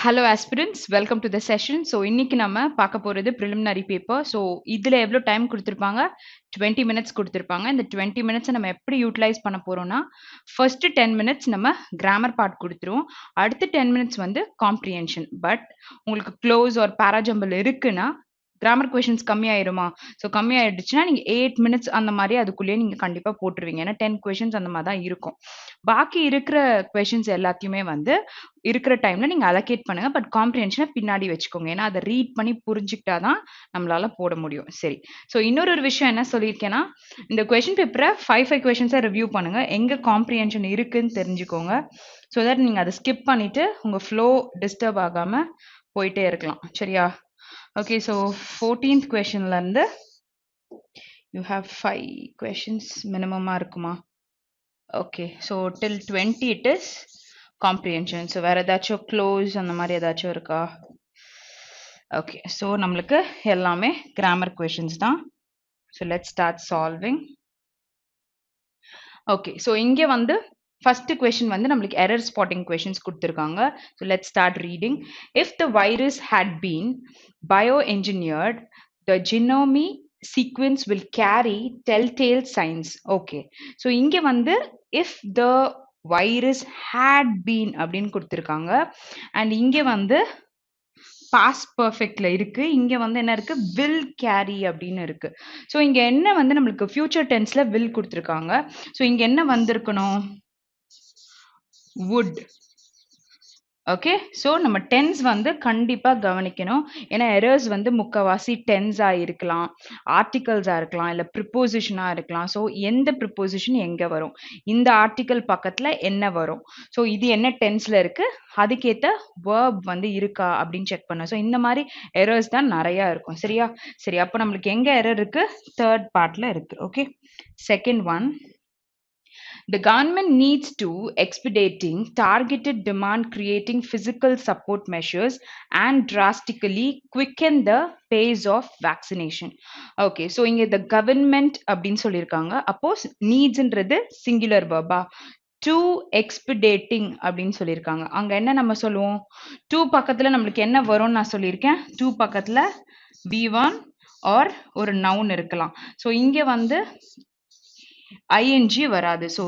Hello aspirants, welcome to the session. So இன்னைக்கு நம்ம பார்க்க போறது preliminary paper. So இதுல எவ்வளவு டைம் கொடுத்திருப்பாங்க? 20 minutes கொடுத்திருப்பாங்க. இந்த 20 minutes நம்ம எப்படி யூட்டிலைஸ் பண்ண போறோம்னா first 10 minutes நம்ம grammar part கொடுத்துருவோம். அடுத்த 10 minutes வந்து comprehension. But உங்களுக்கு close or parajumble இருக்குன்னா கிராமர் கொஷின்ஸ் கம்மியாயிருமா? ஸோ கம்மியாயிடுச்சுன்னா நீங்க 8 மினிட்ஸ் அந்த மாதிரி அதுக்குள்ளேயே நீங்க கண்டிப்பா போட்டுருவீங்க. ஏன்னா 10 கொஷின்ஸ் அந்த மாதிரி தான் இருக்கும். பாக்கி இருக்கிற கொஷின்ஸ் எல்லாத்தையுமே வந்து இருக்கிற டைம்ல நீங்க அலோகேட் பண்ணுங்க. பட் காம்ப்ரிஹென்ஷனை பின்னாடி வச்சுக்கோங்க. ஏன்னா அதை ரீட் பண்ணி புரிஞ்சுக்கிட்டாதான் நம்மளால போட முடியும். சரி. ஸோ இன்னொரு விஷயம் என்ன சொல்லியிருக்கேன்னா, இந்த கொஷின் பேப்பரை 5 கொஷின்ஸை ரிவ்யூ பண்ணுங்க. எங்க காம்ப்ரிஹென்ஷன் இருக்குன்னு தெரிஞ்சுக்கோங்க. ஸோ தட் நீங்க அதை ஸ்கிப் பண்ணிட்டு உங்க ஃப்ளோ டிஸ்டர்ப் ஆகாம போயிட்டே இருக்கலாம். சரியா? Okay, so 14th question லந்து you have 5 questions minimum இருக்குமா? Okay, so till 20 it is comprehension. So வேற ஏதாச்சும் close அந்த மாதிரி ஏதாச்சும் இருக்கா? Okay, so நம்மளுக்கு எல்லாமே grammar questions தான். So let's start solving. Okay, so இங்க வந்து first question வந்து நம்மளுக்கு error spotting questions கொடுத்திருக்காங்க. So let's start reading. If the virus had been bioengineered, the genome sequence will carry telltale signs. Okay. So இங்க வந்து if the virus had been அப்படின்னு கொடுத்திருக்காங்க. And இங்க வந்து past perfectல இருக்கு. இங்க வந்து என்ன இருக்கு? will carry அப்படின்னு இருக்கு. So இங்க என்ன வந்து நம்மளுக்கு future tenseல will கொடுத்திருக்காங்க. So இங்க என்ன வந்திருக்கணும்? would. ஓகே, ஸோ நம்ம டென்ஸ் வந்து கண்டிப்பா கவனிக்கணும். ஏன்னா எரர்ஸ் வந்து முக்கவாசி டென்ஸா இருக்கலாம், ஆர்டிகல்ஸா இருக்கலாம், இல்ல ப்ரிப்போசிஷனா இருக்கலாம். ஸோ எந்த ப்ரிப்போசிஷன் எங்க வரும், இந்த ஆர்டிகல் பக்கத்துல என்ன வரும், ஸோ இது என்ன டென்ஸ்ல இருக்கு, அதுக்கேத்த வேர்ப் வந்து இருக்கா அப்படின்னு செக் பண்ண. ஸோ இந்த மாதிரி எரர்ஸ் தான் நிறைய இருக்கும். சரியா? சரி, அப்போ நம்மளுக்கு எங்க எரர் இருக்கு? தேர்ட் பார்ட்ல இருக்கு. Okay, second one. The government needs to expediting targeted demand creating physical support measures and drastically quicken the pace of vaccination. Okay, so இங்க the government அப்படின்னு சொல்லியிருக்காங்க. அப்போ needsன்றது singular verb. to expediting அப்படின்னு சொல்லியிருக்காங்க. அங்க என்ன நம்ம சொல்லுவோம்? to பக்கத்துல நம்மளுக்கு என்ன வரும்னு நான் சொல்லியிருக்கேன். to பக்கத்துல be1 or ஒரு noun இருக்கலாம். so இங்க வந்து ing வராது. So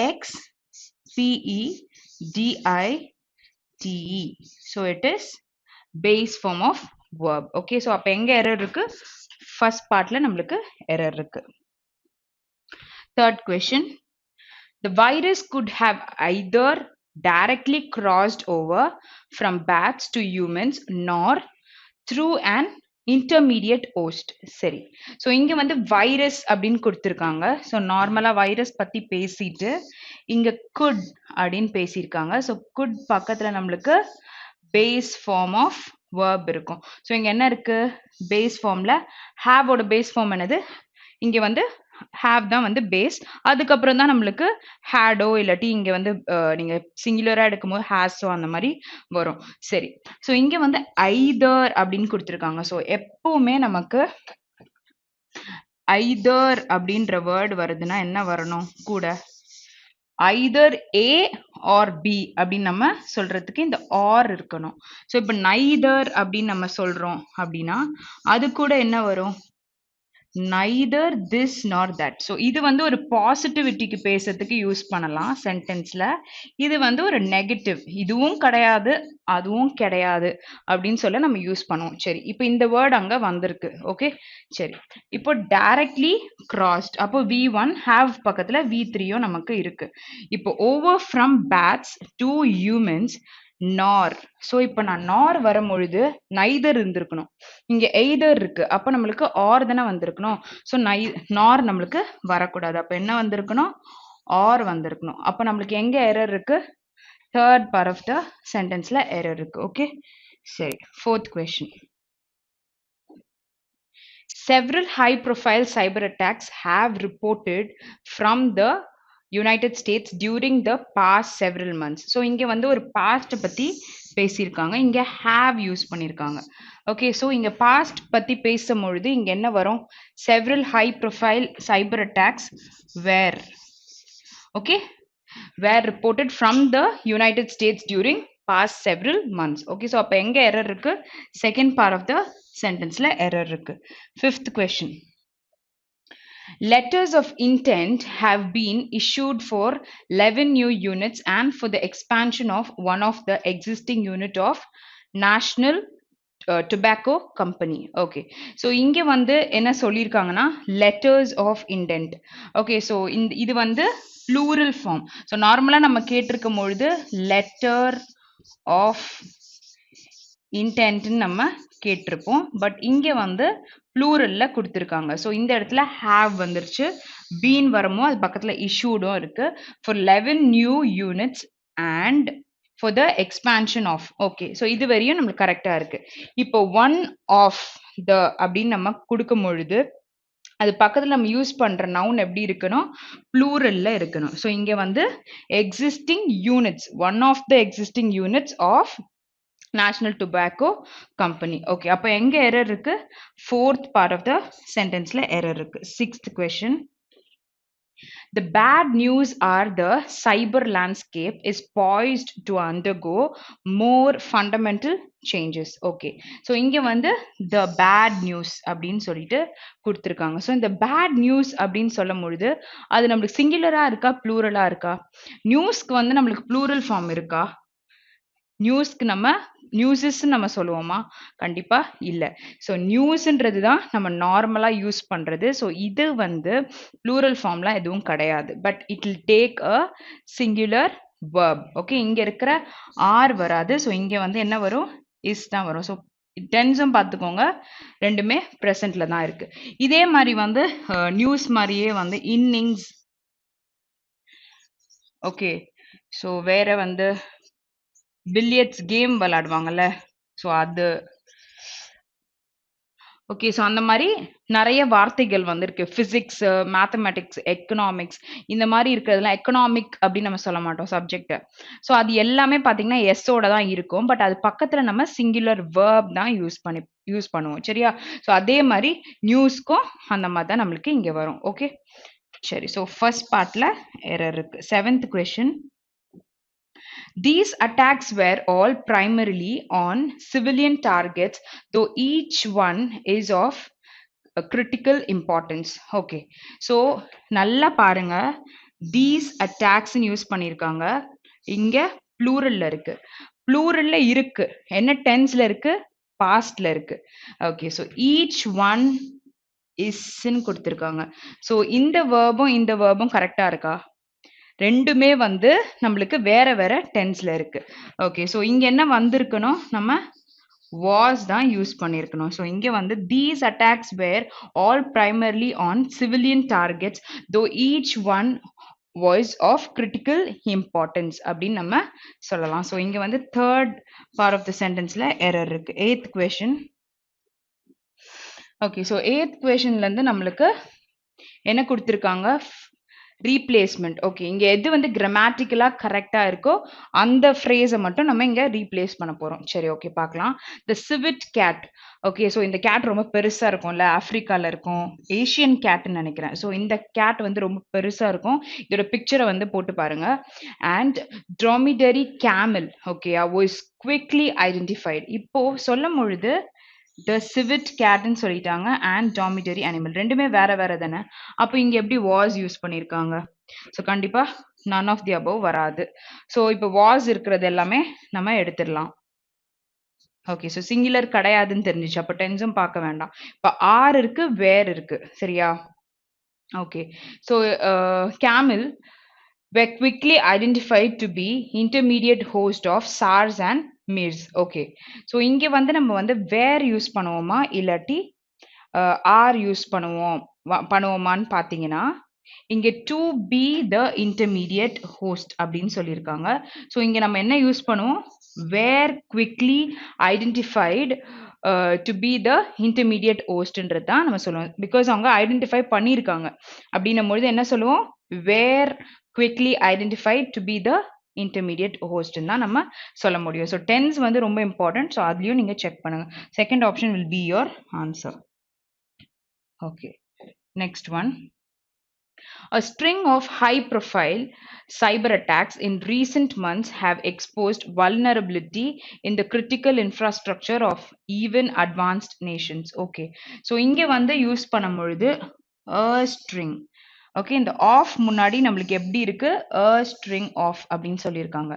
expedite. So it is base form of verb. Okay, so அப்ப எங்க error இருக்கு? First partல நம்மளுக்கு error இருக்கு. Third question. The virus could have either directly crossed over from bats to humans nor through an intermediate host. சரி, so இங்க வந்து virus அப்படின்னு கொடுத்துருக்காங்க. ஸோ நார்மலா வைரஸ் பத்தி பேசிட்டு இங்க குட் அப்படின்னு பேசியிருக்காங்க. ஸோ குட் பக்கத்துல நம்மளுக்கு பேஸ் ஃபார்ம் ஆஃப் வேர்ப் இருக்கும். ஸோ இங்க என்ன இருக்கு? பேஸ் ஃபார்ம்ல ஹேவோட பேஸ் ஃபார்ம் என்னது? இங்க வந்து have தான் வந்து பேஸ். அதுக்கப்புறம் தான் நம்மளுக்கு ஹேடோ இல்லாட்டி இங்க வந்து நீங்க சிங்குலரா எடுக்கும்போது ஹேஸோ அந்த மாதிரி வரும். சரி, ஸோ இங்க வந்து ஐதர் அப்படின்னு கொடுத்துருக்காங்க. ஸோ எப்பவுமே நமக்கு ஐதர் அப்படின்ற வேர்டு வருதுன்னா என்ன வரணும் கூட? ஐதர் ஏ ஆர் பி அப்படின்னு நம்ம சொல்றதுக்கு இந்த ஆர் இருக்கணும். ஸோ இப்போ நைதர் அப்படின்னு நம்ம சொல்றோம் அப்படின்னா அது கூட என்ன வரும்? neither this nor that. So இது வந்து ஒரு பாசிட்டிவிட்டிக்கு பேசுறதுக்கு யூஸ் பண்ணலாம் சென்டென்ஸ்ல. இது வந்து ஒரு நெகட்டிவ், இதுவும் கிடையாது அதுவும் கிடையாது அப்படின்னு சொல்ல நம்ம யூஸ் பண்ணுவோம். சரி, இப்போ இந்த வேர்ட் அங்க வந்திருக்கு. ஓகே, சரி, இப்போ டைரக்ட்லி கிராஸ்ட். அப்போ v1 have பக்கத்துல v3யும் நமக்கு இருக்கு. இப்போ over from bats to humans நார். ஸோ இப்போ நான் நார் வரும்பொழுது நைதர் இருந்திருக்கணும். இங்க எய்தர் இருக்கு, அப்ப நம்மளுக்கு ஆர் தானே வந்திருக்கணும். ஸோ நார் நம்மளுக்கு வரக்கூடாது. அப்ப என்ன வந்திருக்கணும்? ஆர் வந்திருக்கணும். அப்ப நம்மளுக்கு எங்க எரர் இருக்கு? தேர்ட் பார்ட் ஆஃப் த சென்டென்ஸ்ல எரர் இருக்கு. ஓகே, சரி, fourth question. Several high-profile cyber attacks have reported from the United States during the past several months. So இங்க வந்து ஒரு past பத்தி பேசியிருக்காங்க, இங்க have யூஸ் பண்ணியிருக்காங்க. ஓகே, ஸோ இங்க past பத்தி பேசும்பொழுது இங்க என்ன வரும்? Several high-profile cyber attacks were reported from the United States during past several months. Okay, so அப்ப எங்க error இருக்கு? Second part of the sentenceல error இருக்கு. Fifth question. Letters of intent have been issued for 11 new units and for the expansion of one of the existing unit of National Tobacco Company. Okay, so இங்க வந்து என்ன சொல்லியிருக்காங்கன்னா letters of intent. Okay, so இது வந்து plural form. So நார்மலா நம்ம கேட்டிருக்கும் பொழுது letter of intent நம்ம கேட்டிருப்போம். பட் இங்க வந்து ப்ளூரல்ல கொடுத்துருக்காங்க. ஸோ இந்த இடத்துல have வந்துருச்சு. been வருமோ அது பக்கத்துல issuedம் இருக்கு. for 11 new units and for the expansion of. Okay, so இது வரையும் நம்மளுக்கு கரெக்டா இருக்கு. இப்போ one of the அப்படின்னு நம்ம கொடுக்கும் பொழுது அது பக்கத்துல நம்ம யூஸ் பண்ற நவுன் எப்படி இருக்கணும்? ப்ளூரல்ல இருக்கணும். ஸோ இங்க வந்து existing units, one of the existing units of National Tobacco Company. Okay, அப்ப எங்க error இருக்கு? Fourth part of the sentenceல error இருக்கு. Sixth question. The bad news are the cyber landscape is poised to undergo more fundamental changes. Okay, so இங்க வந்து the bad news அப்படின்னு சொல்லிட்டு கொடுத்திருக்காங்க. So இந்த bad news அப்படின்னு சொல்லும் பொழுது அது நம்மளுக்கு சிங்குலரா இருக்கா ப்ளூரலா இருக்கா? நியூஸ்க்கு வந்து நம்மளுக்கு ப்ளூரல் ஃபார்ம் இருக்கா? நியூஸ்க்கு நம்ம நியூஸஸ் நம்ம சொல்லுவோமா? கண்டிப்பா இல்ல. ஸோ நியூஸ்ன்றது தான் நம்ம நார்மலா யூஸ் பண்றது. ஸோ இது வந்து ப்ளூரல் ஃபார்ம்லாம் எதுவும் கிடையாது. But it will take a singular verb. Okay, இங்க இருக்கிற ஆர் வராது. ஸோ இங்க வந்து என்ன வரும்? இஸ் தான் வரும். ஸோ டென்ஸும் பார்த்துக்கோங்க, ரெண்டுமே ப்ரெசன்ட்ல தான் இருக்கு. இதே மாதிரி வந்து நியூஸ் மாதிரியே வந்து இன்னிங்ஸ். ஓகே, ஸோ வேற வந்து பில்லியட்ஸ் கேம் விளையாடுவாங்கல்ல, ஸோ அது. ஓகே, ஸோ அந்த மாதிரி நிறைய வார்த்தைகள் வந்து இருக்கு. பிசிக்ஸ், மேத்தமெட்டிக்ஸ், எக்கனாமிக்ஸ், இந்த மாதிரி இருக்கிறதுலாம் எக்கனாமிக் அப்படின்னு நம்ம சொல்ல மாட்டோம் சப்ஜெக்ட். ஸோ அது எல்லாமே பார்த்தீங்கன்னா எஸ்ஸோட தான் இருக்கும். பட் அது பக்கத்தில் நம்ம சிங்குலர் வேர்ப் தான் யூஸ் பண்ணுவோம். சரியா? ஸோ அதே மாதிரி நியூஸ்க்கும் அந்த மாதிரி தான் நம்மளுக்கு இங்கே வரும். ஓகே, சரி. ஸோ ஃபர்ஸ்ட் பார்ட்ல எரர் இருக்கு. Seventh question. These attacks were all primarily on civilian targets, though each one is of a critical importance. Okay, so நல்லா பாருங்க, these attacks யூஸ் பண்ணியிருக்காங்க. இங்க ப்ளூரல்ல இருக்கு. ப்ளூரல்ல இருக்கு, என்ன டென்ஸ்ல இருக்கு? பாஸ்ட்ல இருக்கு. ஓகே, ஸோ ஈச் ஒன் இஸ்ன்னு கொடுத்துருக்காங்க. ஸோ இந்த வேர்பும் இந்த வேர்பும் கரெக்டா இருக்கா? ரெண்டுமே வந்து நம்மளுக்கு வேற வேற டென்ஸ்ல இருக்கு. ஓகே, ஸோ இங்க என்ன வந்திருக்கணும்? நம்ம வாஸ் தான் யூஸ் பண்ணியிருக்கணும். ஸோ இங்க வந்து these attacks were all primarily on civilian targets, though each one voice of critical importance அப்படின்னு நம்ம சொல்லலாம். ஸோ இங்க வந்து தேர்ட் பார்ட் ஆஃப் த சென்டென்ஸ்ல எரர் இருக்கு. Eighth question. Okay, so eighth கொஸ்டின்ல இருந்து நம்மளுக்கு என்ன கொடுத்துருக்காங்க? ரீப்ளேஸ்மெண்ட். ஓகே, இங்க எது வந்து கிராமட்டிக்கலா கரெக்டா இருக்கோ அந்த ஃப்ரேஸை மட்டும் நம்ம இங்க ரீப்ளேஸ் பண்ண போறோம். சரி, ஓகே, பார்க்கலாம். த சிவிட் கேட். ஓகே, ஸோ இந்த கேட் ரொம்ப பெருசா இருக்கும்ல, ஆப்பிரிக்கால இருக்கும், ஏஷியன் கேட்னு நினைக்கிறேன். ஸோ இந்த கேட் வந்து ரொம்ப பெருசா இருக்கும். இதோட பிக்சரை வந்து போட்டு பாருங்க. And dromedary camel. Okay, was quickly identified. இப்போ சொல்லும் பொழுது த சிவிட் கேட்னு சொல்லிட்டாங்க அண்ட் டாமிட்டரி அனிமல், ரெண்டுமே வேற வேற தானே. அப்போ இங்க எப்படி வாஸ் யூஸ் பண்ணியிருக்காங்க? ஸோ கண்டிப்பா none ஆஃப் தி above வராது. ஸோ இப்போ வாஸ் இருக்கிறது எல்லாமே நம்ம எடுத்துடலாம். ஓகே, ஸோ சிங்குலர் கிடையாதுன்னு தெரிஞ்சிச்சு. அப்போ டென்ஸும் பார்க்க வேண்டாம். இப்போ ஆர் இருக்கு, வேர் இருக்கு. சரியா? Okay, so camel were quickly identified to be intermediate host of SARS and MERS. Okay, so இங்கே வந்து நம்ம வந்து வேர் யூஸ் பண்ணுவோமா இல்லாட்டி ஆர் யூஸ் பண்ணுவோமான்னு பார்த்தீங்கன்னா இங்க to be the intermediate host அப்படின்னு சொல்லியிருக்காங்க. ஸோ இங்க நம்ம என்ன யூஸ் பண்ணுவோம்? Were quickly identified to be the intermediate ஹோஸ்ட்ன்றது தான் நம்ம சொல்லுவோம். பிகாஸ் அவங்க ஐடென்டிஃபை பண்ணியிருக்காங்க அப்படின்னும் பொழுது என்ன சொல்லுவோம்? Were quickly identified to be the intermediate ஹோஸ்ட்னு தான் நம்ம சொல்ல முடியும். ஸோ டென்ஸ் வந்து ரொம்ப இம்பார்ட்டன்ட். ஸோ அதுலயும் நீங்க செக் பண்ணுங்க. Second option will be your answer. Okay, next one. A string of high-profile cyber attacks in recent months have exposed vulnerability in the critical infrastructure of even advanced nations. Okay. So இங்க வந்து use பண்ணும்பொழுது a string. Okay, இந்த of முன்னாடி நம்மளுக்கு எப்படி இருக்கு a string of அப்படின்னு சொல்லியிருக்காங்க.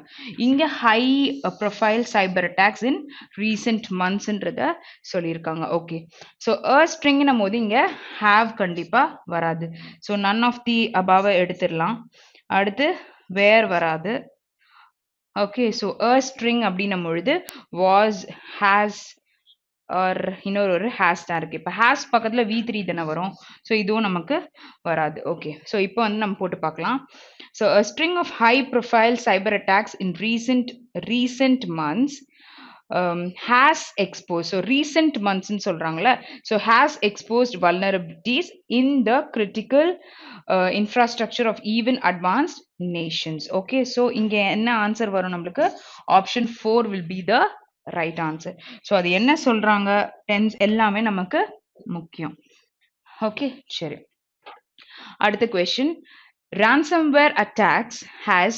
இங்க high profile cyber attacks in recent மந்த்ஸ்ன்றத சொல்லியிருக்காங்க. ஓகே, ஸோ a stringன்னும் போது இங்க have கண்டிப்பா வராது. So none of the above எடுத்துடலாம். அடுத்து where வராது. ஓகே, ஸோ a string அப்படின்னும் பொழுது was, has or இன்னொரு ஹேஸ் தான் இருக்கு. இப்போ ஹேஸ் பக்கத்துல v3 தானே வரும். ஸோ இதுவும் நமக்கு வராது. ஓகே, ஸோ இப்போ வந்து நம்ம போட்டு பார்க்கலாம். So a string of high profile cyber attacks in recent months has exposed. So recent months ன்னு சொல்றாங்கல்ல, so has exposed vulnerabilities in the critical infrastructure of even advanced nations. Okay, so இங்க என்ன answer வரும் நம்மளுக்கு? Option 4 will be the right answer. So அது என்ன சொல்றாங்க, tense எல்லாமே நமக்கு முக்கியம். ஓகே, சரி. அடுத்த question. Ransomware attacks has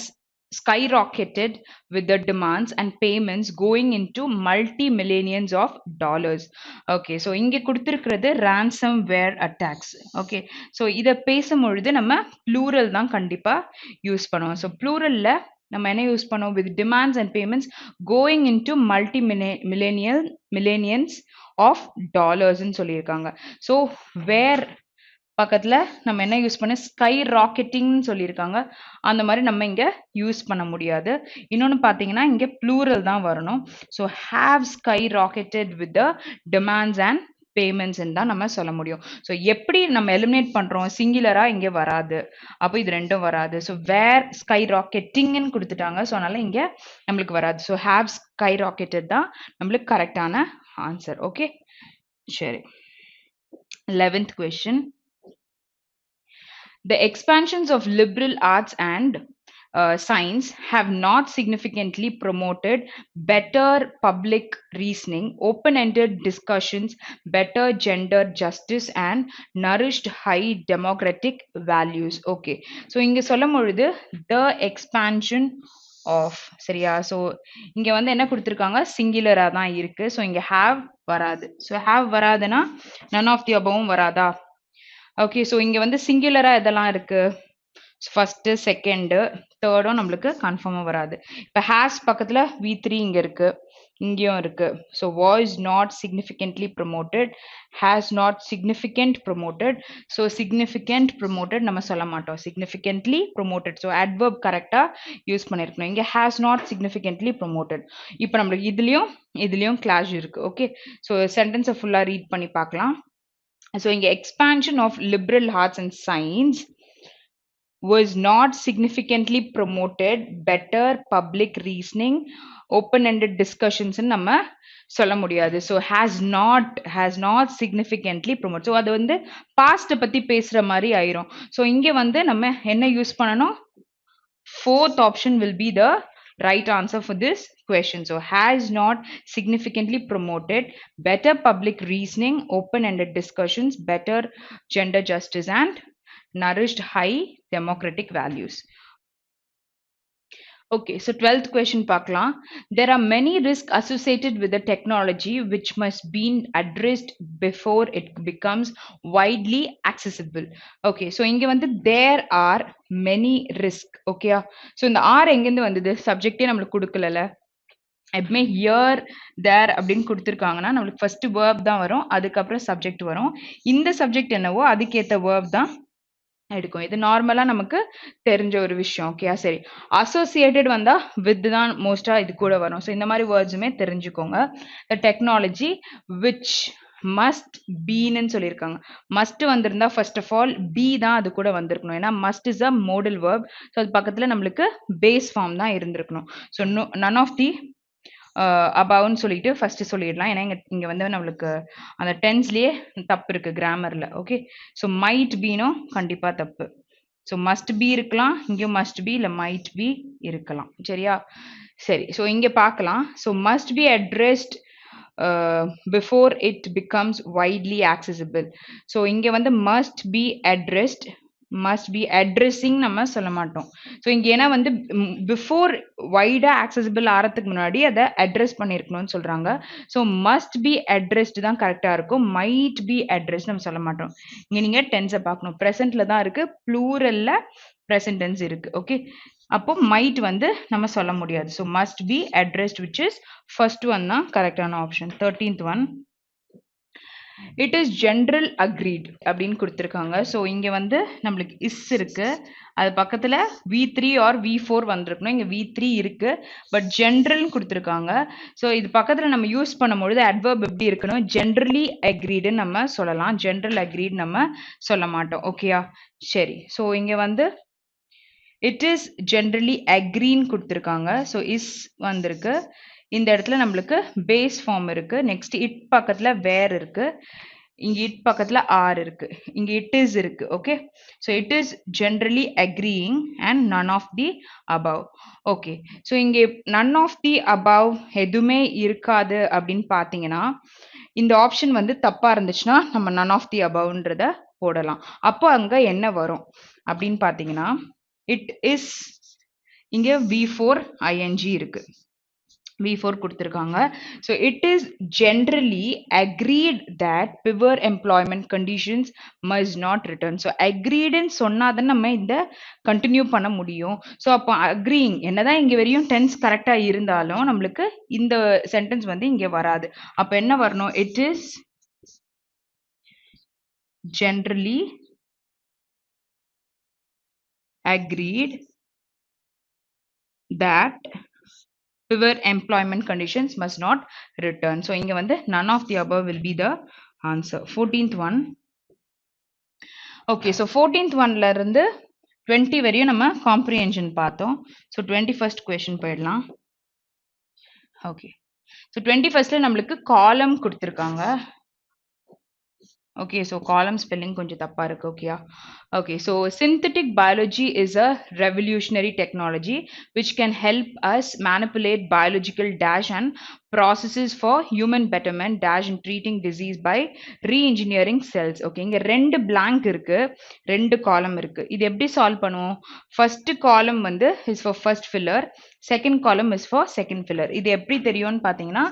skyrocketed with the demands and payments going into multi-millions of dollars. Okay, so இங்க கொடுத்திருக்கிறது ransomware attacks. Okay, so இத பேசும்பொழுது நம்ம plural தான் கண்டிப்பா யூஸ் பண்ணுவோம். So pluralல நம்ம என்ன யூஸ் பண்ணுவோம்? with demands and payments going into millions of dollars ன்னு சொல்லியிருக்காங்க. So where பக்கத்துல நம்ம என்ன யூஸ் பண்ண ஸ்கை ராக்கெட்டிங்னு சொல்லியிருக்காங்க. அந்த மாதிரி நம்ம இங்க யூஸ் பண்ண முடியாது. இன்னொன்னு பார்த்தீங்கன்னா இங்க ப்ளூரல் தான் வரணும். So have sky rocketed with the demands and payments தான் நம்ம சொல்ல முடியும். ஸோ எப்படி நம்ம எலிமினேட் பண்றோம்? சிங்குலரா இங்க வராது, அப்போ இது ரெண்டும் வராது. ஸோ வேர் ஸ்கை ராக்கெட்டிங்னு கொடுத்துட்டாங்க, ஸோ அதனால இங்க நம்மளுக்கு வராது. ஸோ ஹேவ் ஸ்கை ராக்கெட்டட் தான் நம்மளுக்கு கரெக்டான ஆன்சர். ஓகே, சரி. 11th question. The expansions of liberal arts and science have not significantly promoted better public reasoning, open-ended discussions, better gender justice, and nourished high democratic values. Okay, so இங்க சொல்லும் பொழுது the expansion of, சரியா? So இங்க வந்து என்ன கொடுத்துருக்காங்க? சிங்குலரா தான் இருக்கு. ஸோ இங்க have வராது. So have வராதுன்னா none of the above வராதா? ஓகே, ஸோ இங்க வந்து சிங்குலரா எதெல்லாம் இருக்கு? ஃபர்ஸ்ட், செகண்ட், தேர்டும் நம்மளுக்கு கன்ஃபார்மா வராது. இப்போ ஹேஸ் பக்கத்துல v3 இங்க இருக்கு, இங்கேயும் இருக்கு. So was not significantly promoted, has not significant promoted. So significant promoted நம்ம சொல்ல மாட்டோம், சிக்னிஃபிகண்ட்லி ப்ரொமோட்டட். ஸோ அட்வர்ப் கரெக்டா யூஸ் பண்ணிருக்கணும். இங்க ஹேஸ் நாட் சிக்னிஃபிகண்ட்லி ப்ரொமோட்டட். இப்போ நம்மளுக்கு இதுலயும் கிளாஷ் இருக்கு. ஓகே, ஸோ சென்டென்ஸை ஃபுல்லா ரீட் பண்ணி பார்க்கலாம். So in expansion of liberal arts and science was not significantly promoted better public reasoning, open-ended discussions நம்ம சொல்ல முடியாது. So has not significantly promoted. So அது வந்து past பத்தி பேசுற மாதிரி ஆயிரும். So இங்க வந்து நம்ம என்ன யூஸ் பண்ணணும்? Fourth option will be the right answer for this question. So has not significantly promoted better public reasoning, open-ended discussions, better gender justice, and nourished high democratic values. Okay, so 12th question பார்க்கலாம். There are many risks associated with the technology which must be addressed before it becomes widely accessible. Okay, so இங்க வந்து there are many risks. Okay, so இந்த R எங்கிருந்து வந்தது? சப்ஜெக்டே நம்மளுக்கு கொடுக்கல. எப்பவுமே here தேர் அப்படின்னு கொடுத்துருக்காங்கன்னா நம்மளுக்கு ஃபர்ஸ்ட் வேர்ப் தான் வரும், அதுக்கப்புறம் சப்ஜெக்ட் வரும். இந்த சப்ஜெக்ட் என்னவோ அதுக்கேற்ற வேர்ப் தான் எடுக்கும். இது நார்மலா நமக்கு தெரிஞ்ச ஒரு விஷயம். ஓகே, சரி. அசோசியேட்டட் வந்தா வித் தான் மோஸ்டா இது கூட வரும். ஸோ இந்த மாதிரி வேர்ட்ஸுமே தெரிஞ்சுக்கோங்க. த டெக்னாலஜி விச் மஸ்ட் பீன்னு சொல்லியிருக்காங்க. மஸ்ட் வந்திருந்தா ஃபர்ஸ்ட் ஆஃப் ஆல் பி தான் அது கூட வந்திருக்கணும். ஏன்னா must is a modal verb. So அது பக்கத்துல நம்மளுக்கு பேஸ் ஃபார்ம் தான் இருந்திருக்கணும். ஸோ நன் ஆஃப் தி அபவுன்னு சொல்லிட்டு ஃபர்ஸ்ட் சொல்லிடலாம். ஏன்னா இங்க வந்து நம்மளுக்கு அந்த டென்ஸ்லயே தப்பு இருக்கு கிராமர்ல. ஓகே, ஸோ மைட் பீனும் கண்டிப்பா தப்பு. ஸோ மஸ்ட் பி இருக்கலாம், இங்கேயும் மஸ்ட் பி இல்ல மைட் பி இருக்கலாம். சரியா? சரி, ஸோ இங்க பார்க்கலாம். So must be addressed before it becomes widely accessible. So இங்க வந்து must be addressed must be addressing நம்ம சொல்ல மாட்டோம். ஸோ இங்க ஏன்னா வந்து பிஃபோர் வைடா ஆக்சசிபிள் ஆறதுக்கு முன்னாடி அதை அட்ரஸ் பண்ணியிருக்கணும்னு சொல்றாங்க. ஸோ மஸ்ட் பி அட்ரஸ்டு தான் கரெக்டா இருக்கும். மைட் பி அட்ரஸ் நம்ம சொல்ல மாட்டோம். இங்க நீங்க டென்ஸை பார்க்கணும். ப்ரெசென்ட்ல தான் இருக்கு, ப்ளூரல்ல ப்ரெசென்ட் டென்ஸ் இருக்கு. ஓகே, அப்போ மைட் வந்து நம்ம சொல்ல முடியாது. So must be addressed which is first one தான் கரெக்டான option. 13th one, it is general agreed அப்படின்னு கொடுத்துருக்காங்க. ஸோ இங்கே வந்து நம்மளுக்கு இஸ் இருக்கு, அது பக்கத்தில் V3 ஆர் V4 வந்திருக்கணும். இங்கே V3 இருக்கு, பட் ஜென்ரல்னு கொடுத்துருக்காங்க. ஸோ இது பக்கத்தில் நம்ம யூஸ் பண்ணும்பொழுது அட்வர்ப் எப்படி இருக்கணும், ஜென்ரலி அக்ரீடுன்னு நம்ம சொல்லலாம். ஜென்ரல் அக்ரீட் நம்ம சொல்ல மாட்டோம். ஓகேயா, சரி. ஸோ இங்கே வந்து இட் இஸ் ஜென்ரலி அக்ரீன்னு கொடுத்துருக்காங்க. ஸோ இஸ் வந்திருக்கு. இந்த இடத்துல நம்மளுக்கு பேஸ் ஃபார்ம் இருக்கு. நெக்ஸ்ட் இட் பக்கத்துல வேர் இருக்கு, இங்க இட் பக்கத்துல ஆர் இருக்கு, இங்க இட் இஸ் இருக்கு. Okay, so it is generally agreeing and none of the above. Okay, so இங்கே நன் ஆஃப் தி அபவ் எதுவுமே இருக்காது அப்படின்னு பார்த்தீங்கன்னா, இந்த ஆப்ஷன் வந்து தப்பா இருந்துச்சுன்னா நம்ம நன் ஆஃப் தி அபவ்ன்றத போடலாம். அப்போ அங்க என்ன வரும் அப்படின்னு பார்த்தீங்கன்னா, இட் இஸ், இங்க V4 ing இருக்கு, V4 கொடுத்துருக்காங்க. So it is generally agreed that fewer employment conditions must not return. So அக்ரீடுன்னு சொன்னாதான் நம்ம இந்த கண்டினியூ பண்ண முடியும். ஸோ அப்போ அக்ரீயிங் என்னதான் இங்கே வரையும் டென்ஸ் கரெக்டாக இருந்தாலும் நம்மளுக்கு இந்த சென்டென்ஸ் வந்து இங்கே வராது. அப்போ என்ன வரணும், it is generally agreed that your employment conditions must not return. So இங்க வந்து none of the above will be the answer. 14th one. Okay, so 14th one ல இருந்து 20 வரையும் நம்ம comprehension பார்த்தோம். So 21st question போயிடலாம். Okay, so 21st நம்மளுக்கு column கொடுத்திருக்காங்க. Okay, so column spelling கொஞ்சம் தப்பா இருக்கு. ஓகேயா, okay, so synthetic biology is a revolutionary technology which can help us manipulate biological dash and processes for human betterment dash in treating disease by re-engineering cells. Okay, இங்க ரெண்டு blank இருக்கு, ரெண்டு column இருக்கு. இது எப்படி solve பண்ணுவோம், first column வந்து is for first filler, second column is for second filler. இது எப்படி தெரியும்னு பார்த்தீங்கன்னா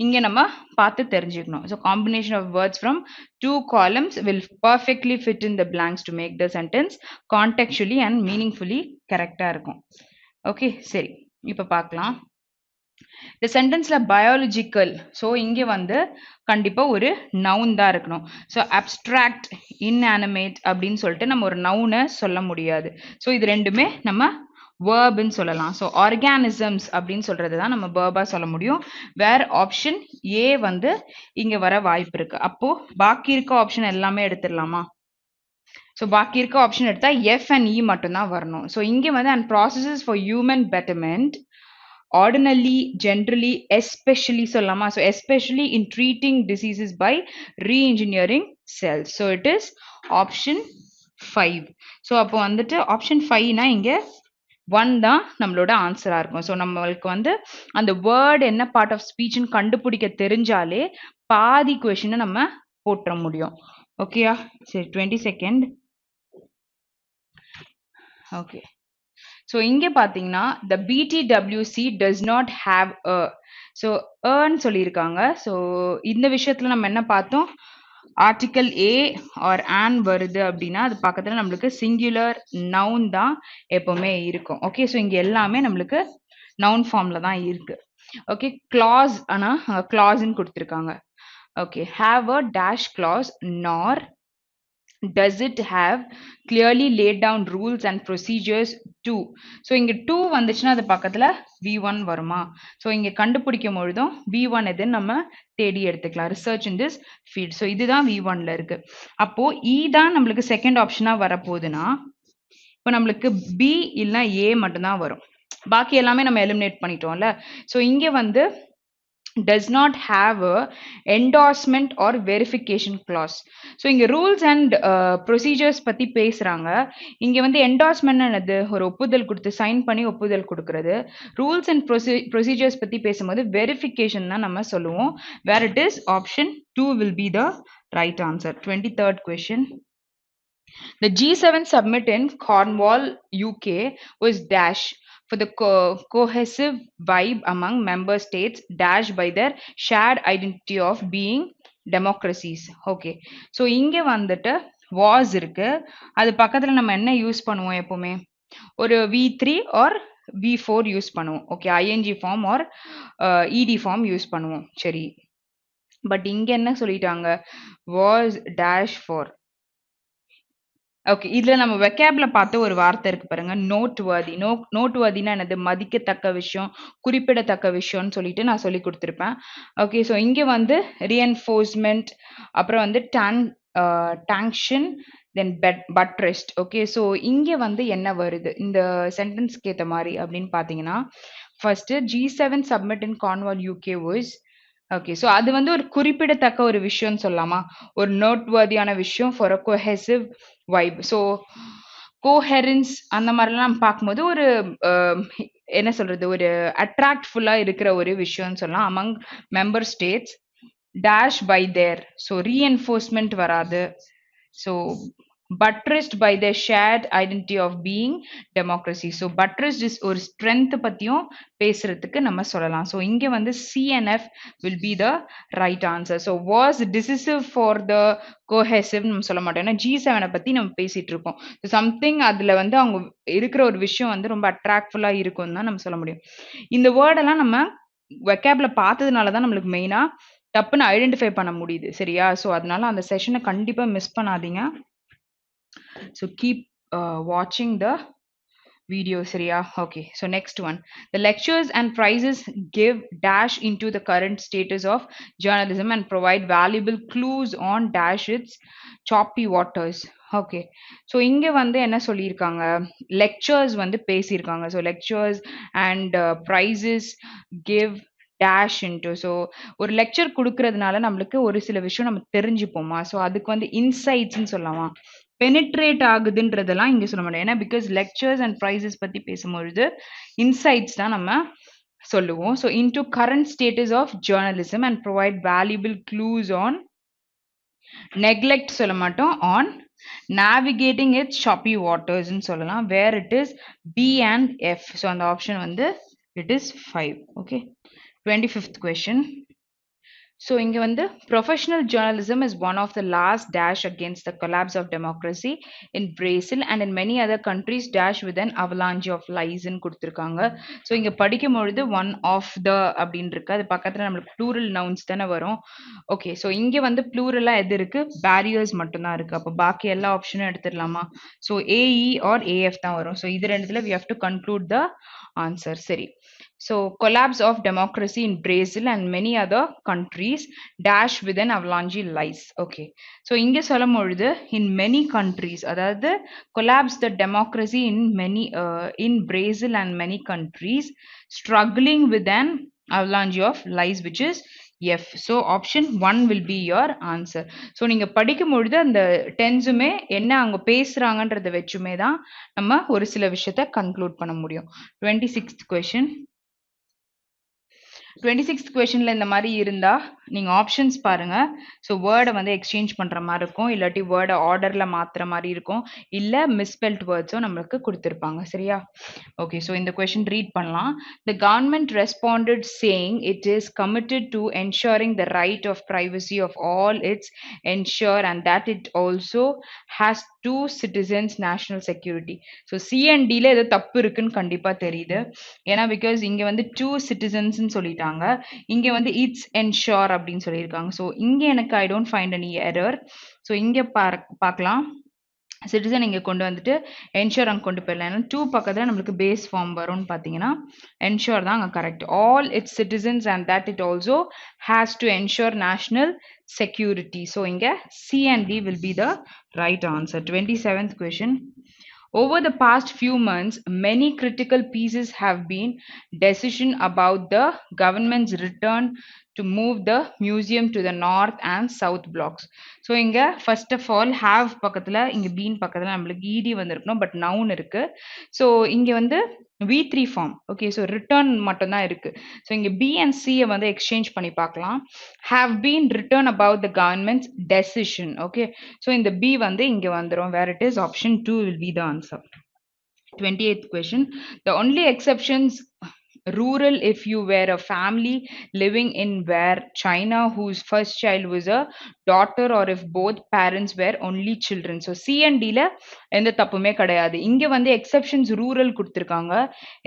இங்க நம்ம பார்த்து தெரிஞ்சுக்கணும். So combination of words from two columns will perfectly fit in the blanks to make the sentence contextually and meaningfully correct இருக்கும். Okay, சரி, இப்போ பார்க்கலாம். இந்த சென்டென்ஸ்ல பயாலஜிக்கல், ஸோ இங்கே வந்து கண்டிப்பா ஒரு நவுன் தான் இருக்கணும். ஸோ அப்ஸ்ட்ராக்ட், இன்அனிமேட் அப்படின்னு சொல்லிட்டு நம்ம ஒரு நவுனை சொல்ல முடியாது. ஸோ இது ரெண்டுமே நம்ம வேர்ப்னு சொல்லலாம். ஸோ ஆர்கானிசம்ஸ் அப்படின்னு சொல்றது தான் நம்ம வேர்பா சொல்ல முடியும். வேர் ஆப்ஷன் ஏ வந்து இங்க வர வாய்ப்பு இருக்கு. அப்போ பாக்கி இருக்க ஆப்ஷன் எல்லாமே எடுத்துடலாமா? ஸோ பாக்கி இருக்க ஆப்ஷன் எடுத்தா எஃப் அண்ட் இ மட்டும்தான் வரணும். ஸோ இங்கே வந்து and processes for human betterment, ordinarily, generally, especially சொல்லலாமா? So especially in treating diseases by re-engineering cells. So it is option 5. So அப்போ வந்துட்டு option 5னா இங்க 1 தான் நம்மளோட ஆன்சரா இருக்கும். ஸோ நம்மளுக்கு வந்து அந்த வேர்ட் என்ன பார்ட் ஆஃப் ஸ்பீச்னு கண்டுபிடிக்க தெரிஞ்சாலே பாதி கொஷினை நம்ம போட்டுற முடியும். ஓகேயா, சரி. 22nd. ஓகே, ஸோ இங்கே பார்த்தீங்கன்னா the BTWC does not have a, so ஏன்னு சொல்லியிருக்காங்க. ஸோ இந்த விஷயத்தில் நம்ம என்ன பார்த்தோம், ஆர்டிக்கல் ஏ ஆர் ஆன் வருது அப்படின்னா அது பக்கத்தில் நம்மளுக்கு சிங்குலர் நவுன் தான் எப்பவுமே இருக்கும். ஓகே, ஸோ இங்கே எல்லாமே நம்மளுக்கு நவுன் ஃபார்மில் தான் இருக்கு. ஓகே, கிளாஸ் ஆனால் கிளாஸ்ன்னு கொடுத்துருக்காங்க. Okay, have a dash class nor does it have clearly laid down rules and procedures to. So இங்கே 2 வந்துச்சுன்னா அது பக்கத்தில் V1 வருமா? ஸோ இங்கே கண்டுபிடிக்கும் பொழுதும் V1 எதுன்னு நம்ம தேடி எடுத்துக்கலாம். Research in this field. So இதுதான் V1ல இருக்கு. அப்போ இ தான் நம்மளுக்கு செகண்ட் ஆப்ஷனாக வரப்போகுதுன்னா இப்போ நம்மளுக்கு பி இல்லைன்னா ஏ மட்டும்தான் வரும். பாக்கி எல்லாமே நம்ம எலிமினேட் பண்ணிட்டோம்ல. ஸோ இங்கே வந்து does not have a endorsement or verification clause. So இங்கே ரூல்ஸ் அண்ட் ப்ரொசீஜர்ஸ் பற்றி பேசுகிறாங்க. இங்கே வந்து என்டார்ஸ்மெண்ட் என்னது, ஒரு ஒப்புதல் கொடுத்து சைன் பண்ணி ஒப்புதல் கொடுக்கறது. ரூல்ஸ் அண்ட் ப்ரொசீஜர்ஸ் பற்றி பேசும்போது வெரிஃபிகேஷன் தான் நம்ம சொல்லுவோம். Where it is option 2 will be the right answer. 23rd question. The G7 summit in Cornwall, UK was dash for the cohesive vibe among member states dash by their shared identity of being democracies. Okay. So இங்க வந்துட்டு was இருக்கு. அது பக்கத்துல நம்ம என்ன use பண்ணுவோம் எப்பவுமே? ஒரு V3 or V4 யூஸ் பண்ணுவோம். Okay. ING form or ED form use பண்ணுவோம். சரி. பட் இங்க என்ன சொல்லிட்டாங்க? Was dash for. ஓகே. இதுல நம்ம வெக்காப்ல பார்த்த ஒரு வார்த்தை இருக்கு பாருங்க. Note worthy. நோட் வர்தினா என்னது? மதிக்கத்தக்க விஷயம், குறிப்பிடத்தக்க விஷயம்னு சொல்லிட்டு நான் சொல்லிக் குடுத்திருப்பேன். ஓகே. ஸோ இங்க வந்து ரியின்ஃபோர்ஸ்மென்ட், அப்புறம் வந்து டாங்ஷன், தென் பட்ரெஸ்ட். ஓகே. ஸோ இங்க வந்து என்ன வருது? இந்த சென்டென்ஸ்க்கு ஏத்த மாரி அப்படின்னு பார்த்தீங்கன்னா, first G7 submit in Cornwall UK was okay. So அது வந்து ஒரு குறிப்பிடத்தக்க ஒரு விஷயம்னு சொல்லலாமா? ஒரு நோட்வர்தியான விஷயம் for a cohesive vibe. So கோஹெரன்ஸ் அந்த மாதிரிலாம் நம்ம பார்க்கும்போது ஒரு என்ன சொல்றது? ஒரு அட்ராக்ட்ஃபுல்லா இருக்கிற ஒரு விஷயம்னு சொல்லலாம். Among member states dash by their. So reinforcement வராது. So buttressed by their shared identity of being democracy. So buttressed is ஒரு strength பத்தியும் பேசுறதுக்கு நம்ம சொல்லலாம். So இங்க வந்து CNF will be the right answer. So was decisive for the cohesive நம்ம சொல்ல மாட்டோம். ஏன்னா G7 பத்தி நம்ம பேசிட்டு இருக்கோம். So something அதுல வந்து அவங்க இருக்கிற ஒரு விஷயம் வந்து ரொம்ப அட்ராக்ட்ஃபுல்லா இருக்கும் தான் நம்ம சொல்ல முடியும். இந்த வேர்ட் எல்லாம் நம்ம வெக்காப்ல பார்த்ததுனால தான் நம்மளுக்கு மெயினா டப்புன்னு ஐடென்டிஃபை பண்ண முடியுது. சரியா? ஸோ அதனால அந்த செஷனை கண்டிப்பா மிஸ் பண்ணாதீங்க. So keep watching the video, Sriya. Okay, so next one. The lectures and prizes give dash into the current status of journalism and provide valuable clues on dash its choppy waters. Okay, so இங்க வந்து என்ன சொல்லியிருக்காங்க? Lectures வந்து பேசியிருக்காங்க. So lectures and prizes give dash into. So ஒரு lecture கொடுக்கறதுனால நம்மளுக்கு ஒரு சில விஷயம் நம்ம தெரிஞ்சுப்போமா? ஸோ அதுக்கு வந்து இன்சைட்ஸ்ன்னு சொல்லலாமா? பெனிட்ரேட் ஆகுதுன்றதெல்லாம் இங்க சொல்ல முடியாது. ஏன்னா பிகாஸ் லெக்சர்ஸ் அண்ட் ப்ரைசஸ் பத்தி பேசும்பொழுது இன்சைட்ஸ் தான் நம்ம சொல்லுவோம். So into current status of journalism and provide valuable clues on neglect சொல்ல மாட்டோம், on navigating its choppy waters ன்னு சொல்லலாம். where it is B and F. So அந்த ஆப்ஷன் வந்து it is 5. Okay. 25th question. So இங்க வந்து professional journalism is one of the last dash against the collapse of democracy in Brazil and in many other countries dash with an avalanche of lies ன்னு கொடுத்திருக்காங்க. So இங்க படிக்கும் பொழுது one of the அப்படின்னு இருக்கு. அது பக்கத்துல நம்மளுக்கு plural nouns தானே வரும். ஓகே. ஸோ இங்க வந்து plural எது இருக்கு? barriers மட்டும்தான் இருக்கு. அப்போ பாக்கி எல்லா ஆப்ஷனும் எடுத்துடலாமா? ஸோ AE or AF தான் வரும். ஸோ இது ரெண்டுத்துல we have to conclude the answer. சரி. So collapse of democracy in Brazil and many other countries dash with an avalanche lies. Okay. So இங்க சொல்லும் பொழுது in many countries, அதாவது collapse the democracy in many in Brazil and many countries struggling with an avalanche of lies, which is F. So option 1 will be your answer. So நீங்க படிக்கும் பொழுது அந்த டென்ஸுமே என்ன அங்க பேசுறாங்கன்றத வச்சுமே தான் நம்ம ஒரு சில விஷயத்தை கன்க்ளூட் பண்ண முடியும். 26th question. 26th கொஸ்டின்ல இந்த மாதிரி இருந்தா நீங்க ஆப்ஷன்ஸ் பாருங்க. ஸோ வேர்டை வந்து எக்ஸ்சேஞ்ச் பண்ற மாதிரி இருக்கும், இல்லாட்டி வேர்டை ஆர்டர்ல மாத்துற மாதிரி இருக்கும், இல்ல மிஸ்பெல்ட் வேர்ட்ஸும் நம்மளுக்கு கொடுத்திருப்பாங்க. சரியா? ஓகே. ஸோ இந்த கொஸ்டின் ரீட் பண்ணலாம். The government responded saying it is committed to ensuring the right of privacy of all its ensure and that it also has two citizens national security. So CNDல ஏதோ தப்பு இருக்குன்னு கண்டிப்பா தெரியுது. ஏன்னா because இங்க வந்து டூ சிட்டிசன்ஸ்ன்னு சொல்லிட்டாங்க, இங்க வந்து இட்ஸ் என்ஷோர் அப்படின்னு சொல்லியிருக்காங்க. ஸோ இங்க எனக்கு I don't find any error. So இங்க பார்க்கலாம். சிட்டிசன் இங்க கொண்டு வந்துட்டு என்ஷோர் அங்க கொண்டு போயிடலாம். ஏன்னா டூ பக்கத்துல நம்மளுக்கு பேஸ் ஃபார்ம் வரும்னு பாத்தீங்கன்னா என்ஷோர் தான் அங்க correct. All it's citizens and that it also has to ensure national security. So இங்க C and D will be the right answer. 27th question. Over the past few months, many critical pieces have been decision about the government's return to move the museum to the north and south blocks. So இங்க first of all have பக்கத்துல இங்க been பக்கத்துல நம்மளுக்கு ED வந்திருக்கணும், but noun இருக்கு. So இங்க வந்து V3 form. Okay. So return மட்டும் தான் இருக்கு. ஸோ இங்க பி அண்ட் சிய வந்து எக்ஸ்சேஞ்ச் பண்ணி பார்க்கலாம். Have been return about the government's decision. Okay. So இந்த பி வந்து இங்க வந்துரும். Where it is option 2 will be the answer. 28th question. The only exceptions rural if you were a family living in where China whose first child was a daughter or if both parents were only children. So C and D ல எந்த தப்புமே கிடையாது. இங்க வந்து exceptions rural கொடுத்திருக்காங்க.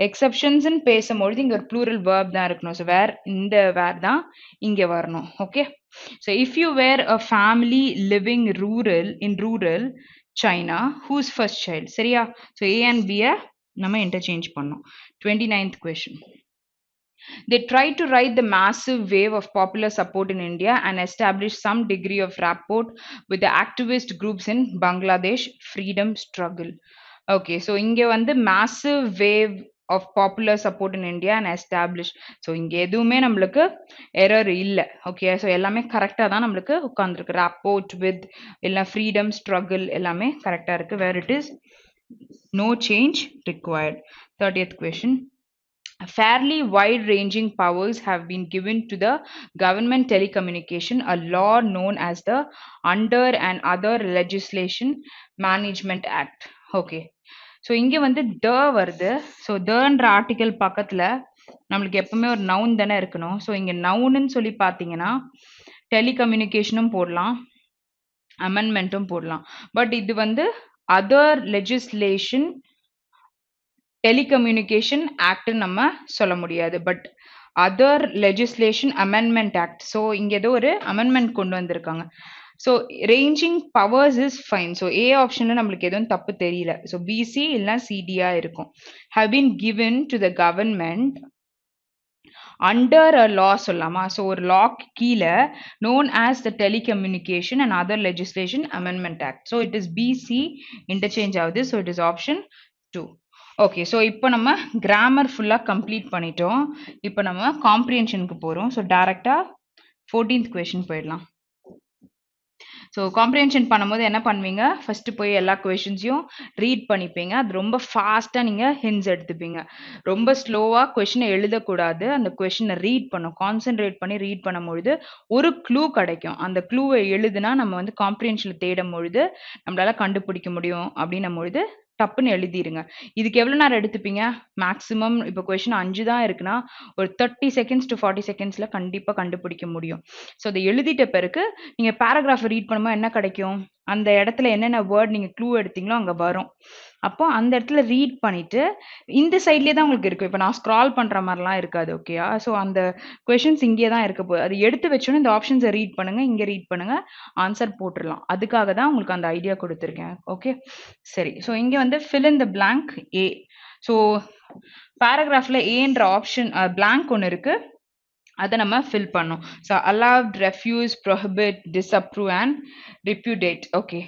exceptions ன்னு பேசும்பொழுது இங்க ஒரு plural verb தான் இருக்கணும். So where இந்த where தான் இங்க வரணும். Okay. So if you were a family living rural China whose first child சரியா? So A and B நம்ம interchange பண்ணோம். 29th question. They tried to ride the massive wave of popular support in India and establish some degree of rapport with the activist groups in Bangladesh freedom struggle. Okay, so இங்க வந்து massive wave of popular support in India and establish. So இங்க எதுவுமே நம்மளுக்கு error இல்ல. Okay, so எல்லாமே கரெக்டா தான் நம்மளுக்கு உட்கார்ந்திருக்கு. Rapport with இல்ல freedom struggle எல்லாமே கரெக்டா இருக்கு. Where it is no change required. 30th question. Fairly wide ranging powers have been given to the government telecommunication, a law known as the Under and Other Legislation Management Act. Okay. So இங்கே வந்து த வருது. So தன்ற article பக்கத்தில் நம்மளுக்கு எப்பவுமே ஒரு noun தானே இருக்கணும். So இங்கே நவுன்னு சொல்லி பார்த்தீங்கன்னா டெலிகம்யூனிகேஷனும் போடலாம், அமெண்ட்மெண்ட்டும் போடலாம். பட் இது வந்து அதர் லெஜிஸ்லேஷன் டெலிகம்யூனிகேஷன் ஆக்ட்னு நம்ம சொல்ல முடியாது. But other legislation amendment act. So இங்கே ஏதோ ஒரு அமெண்ட்மெண்ட் கொண்டு வந்திருக்காங்க. So ranging powers is fine. So A ஆப்ஷனில் நம்மளுக்கு எதுவும் தப்பு தெரியல. ஸோ பிசி இல்லைனா சிடியா இருக்கும். Have been given to the government under a law சொல்லலாமா? ஸோ ஒரு லாக்கு கீழே known as the telecommunication and other legislation amendment act. So it is BC interchange ஆகுது. So it is option 2. Okay. So இப்போ நம்ம grammar ஃபுல்லாக complete பண்ணிட்டோம். இப்போ நம்ம காம்ப்ரிஹென்ஷனுக்கு போகிறோம். ஸோ டேரெக்டாக 14th கொஷின் போயிடலாம். ஸோ காம்ப்ரிஹென்ஷன் பண்ணும்போது என்ன பண்ணுவீங்க? ஃபர்ஸ்ட் போய் எல்லா கொஷின்ஸையும் ரீட் பண்ணிப்பீங்க. அது ரொம்ப ஃபாஸ்ட்டாக நீங்கள் ஹிண்ட்ஸ் எடுத்துப்பீங்க. ரொம்ப ஸ்லோவாக கொஷினை எழுதக்கூடாது. அந்த கொஷினை ரீட் பண்ணும், கான்சென்ட்ரேட் பண்ணி ரீட் பண்ணும்பொழுது ஒரு க்ளூ கிடைக்கும். அந்த க்ளூவை எழுதுனா நம்ம வந்து காம்ப்ரிஹென்ஷனில் தேடும் பொழுது நம்மளால கண்டுபிடிக்க முடியும். அப்படின்னும் பொழுது டப்புன்னு எழுதிருங்க. இதுக்கு எவ்வளோ நேரம் எடுத்துப்பீங்க? மேக்ஸிமம் இப்போ கொஷின் 5 தான் இருக்குன்னா ஒரு 30 செகண்ட்ஸ் டு 40 செகண்ட்ஸில் கண்டிப்பாக கண்டுபிடிக்க முடியும். ஸோ அதை எழுதிட்ட பிறகு நீங்கள் பேராகிராஃப் ரீட் பண்ணும்போது என்ன கிடைக்கும்? அந்த இடத்துல என்னென்ன வேர்ட் நீங்கள் க்ளூ எடுத்தீங்களோ அங்கே வரும். அப்போ அந்த இடத்துல ரீட் பண்ணிட்டு இந்த சைட்லேயே தான் உங்களுக்கு இருக்கும். இப்போ நான் ஸ்க்ரால் பண்ணுற மாதிரிலாம் இருக்காது. ஓகேயா? ஸோ அந்த கொஷின்ஸ் இங்கே தான் இருக்க போகுது. அது எடுத்து வச்சோன்னே இந்த ஆப்ஷன்ஸை ரீட் பண்ணுங்கள், இங்கே ரீட் பண்ணுங்கள், ஆன்சர் போட்டுடலாம். அதுக்காக தான் உங்களுக்கு அந்த ஐடியா கொடுத்துருக்கேன். ஓகே, சரி. ஸோ இங்கே வந்து fill in the blank A. So பேராகிராஃபில் ஏன்ற ஆப்ஷன் blank ஒன்று இருக்குது, அதை நம்ம ஃபில் பண்ணோம். So allowed, refuse, prohibit, disapprove and repudiate. Okay,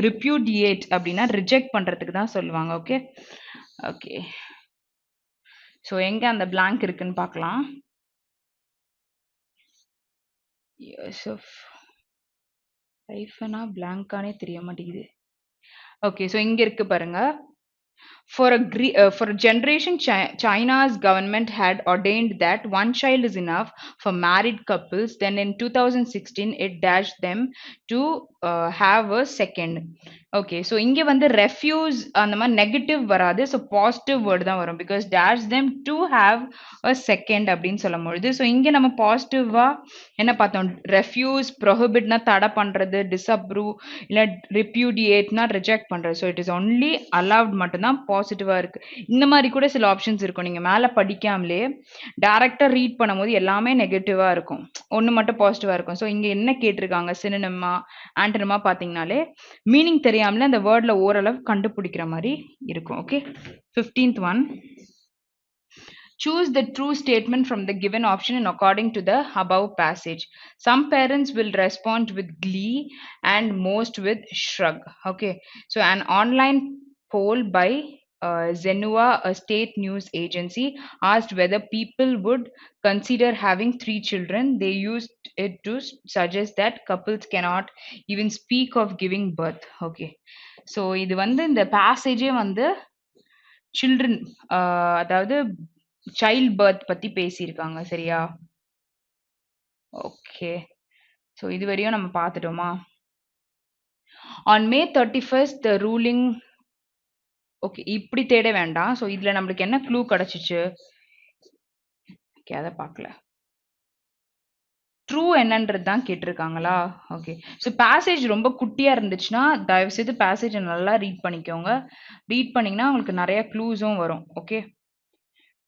repudiate அப்படின்னா ரிஜெக்ட் பண்ணுறதுக்கு தான் சொல்லுவாங்க. Okay okay. ஸோ எங்கே அந்த blank இருக்குன்னு பார்க்கலாம். யோசப் ஹைஃபனா பிளாங்கானே தெரிய மாட்டேங்குது. ஓகே, ஸோ இங்கே இருக்கு பாருங்க. For a generation, China's government had ordained that one child is enough for married couples. Then in 2016, it dashed them to have a second. Okay, so இங்க வந்து refuse அந்த மாதிரி நெகட்டிவ் வராது. ஸோ பாசிட்டிவ் வேர்டு தான் வரும். Because dash them to have a second அப்படின்னு சொல்லும் பொழுது, ஸோ இங்கே நம்ம பாசிட்டிவா என்ன பார்த்தோம்? ரெஃப்யூஸ், ப்ரொஹிபிட்னா தடை பண்றது, டிஸ்அப்ரூவ் இல்லை ரிப்யூடியேட்னா ரிஜெக்ட் பண்றது. So it is only allowed மட்டும்தான் பாசிட்டிவா இருக்கு. இந்த மாதிரி கூட சில ஆப்ஷன்ஸ் இருக்கும். நீங்க மேல படிக்காமலே டைரக்டா ரீட் பண்ணும்போது எல்லாமே நெகட்டிவா இருக்கும், ஒன்று மட்டும் பாசிட்டிவா இருக்கும். ஸோ இங்க என்ன கேட்டிருக்காங்க? சினோனிமா, ஆன்டனிமா பார்த்தீங்கனாலே மீனிங் தெரியாமலே அந்த வேர்ட்ல ஓரளவு கண்டுபிடிக்கிற மாதிரி இருக்கும். Okay, 15th one. Choose the true statement from the given option in according to the above passage. Some parents will respond with glee and most with shrug. Okay, so an online poll by Zenua, a state news agency, asked whether people would consider having 3 children. They used it to suggest that couples cannot even speak of giving birth. Okay, so இது வந்து இந்த passage வந்து children அதாவது child birth பத்தி பேசியிருக்காங்க. சரியா? Okay. So இதுவரையும் நம்ம பார்த்துட்டோமா? On May 31st the ruling. Okay. இப்படி தேட வேண்டாம். ஸோ இதுல நம்மளுக்கு என்ன க்ளூ கிடைச்சுச்சு? ஓகே, அத பார்க்கல. ட்ரூ என்னன்றது தான் கேட்டிருக்காங்களா? ஓகே. ஸோ பேசேஜ் ரொம்ப குட்டியா இருந்துச்சுன்னா, தயவு செய்து பேசேஜ நல்லா ரீட் பண்ணிக்கோங்க. ரீட் பண்ணீங்கன்னா, உங்களுக்கு நெறைய க்ளூஸும் வரும். ஓகே.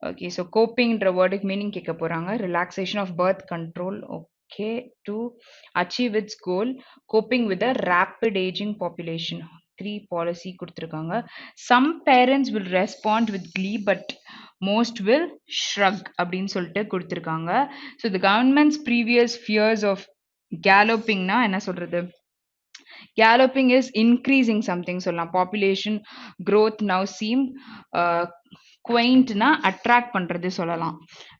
ஓகே. ஸோ கோப்பிங்ன்ற வேர்டுக்கு மீனிங் கேட்க போறாங்க. Relaxation of birth control. Okay. To achieve its goal. Coping with a rapid ageing population. 3 policy குடுத்துருக்காங்க. Some parents will respond with glee but most will shrug அப்படின்னு சொல்லிட்டு குடுத்துருக்காங்க. So the government's previous fears of கேலோப்பிங்னா என்ன சொல்றது? Galloping is increasing something சொல்லலாம். Population growth now seem uh, quaintனா attract பண்றது சொல்லலாம்.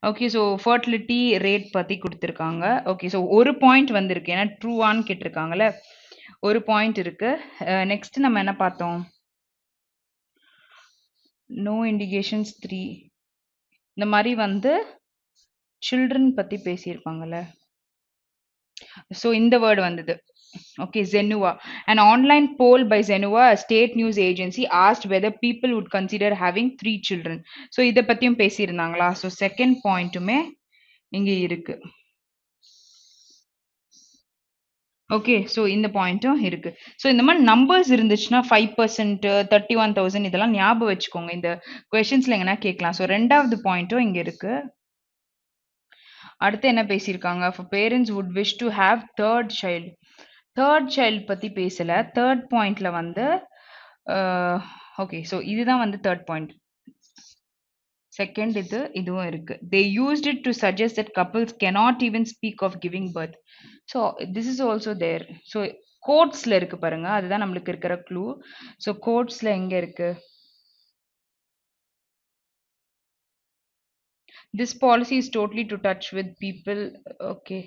ஓகே. ஸோ ஃபர்டிலிட்டி ரேட் பத்தி கொடுத்துருக்காங்க. ஓகே. ஸோ ஒரு பாயிண்ட் வந்திருக்கு. ஏன்னா ட்ரூவான்னு கேட்டிருக்காங்கல்ல. ஒரு பாயிண்ட் இருக்கு. நெக்ஸ்ட் நம்ம என்ன பார்த்தோம்? No indications 3. இந்த மாதிரி வந்து சில்ட்ரன் பத்தி பேசியிருப்பாங்கல்ல. ஸோ இந்த வேர்டு வந்தது. Okay, Zenua. An online poll by Zenua, a state news agency, asked whether people would consider having 3 children. So இத பத்தியும் பேசியிருந்தாங்களா? So second pointமே இங்க இருக்கு. ஓகே. ஸோ இந்த பாயிண்ட்டும் இருக்கு. ஸோ இந்த மாதிரி நம்பர்ஸ் இருந்துச்சுன்னா 5%, 31,000 இதெல்லாம் ஞாபகம் வச்சுக்கோங்க. இந்த கொஸ்டின்ஸ்ல எங்கன்னா கேட்கலாம். ஸோ ரெண்டாவது பாயிண்ட்டும் இங்க இருக்கு. அடுத்து என்ன பேசியிருக்காங்க? For parents would wish to have third child. Third child பத்தி பேசல. தேர்ட் பாயிண்ட்ல வந்து ஓகே. ஸோ இதுதான் வந்து தேர்ட் பாயிண்ட். செகண்ட் இதுவும் இருக்கு. They used it to suggest that couples cannot even speak of giving birth. So this is also there. So கோட்ஸ்ல இருக்கு பாருங்க. அதுதான் நம்மளுக்கு இருக்கிற க்ளூ. ஸோ கோட்ஸ்ல எங்க இருக்கு? This policy is totally to touch with people. Okay.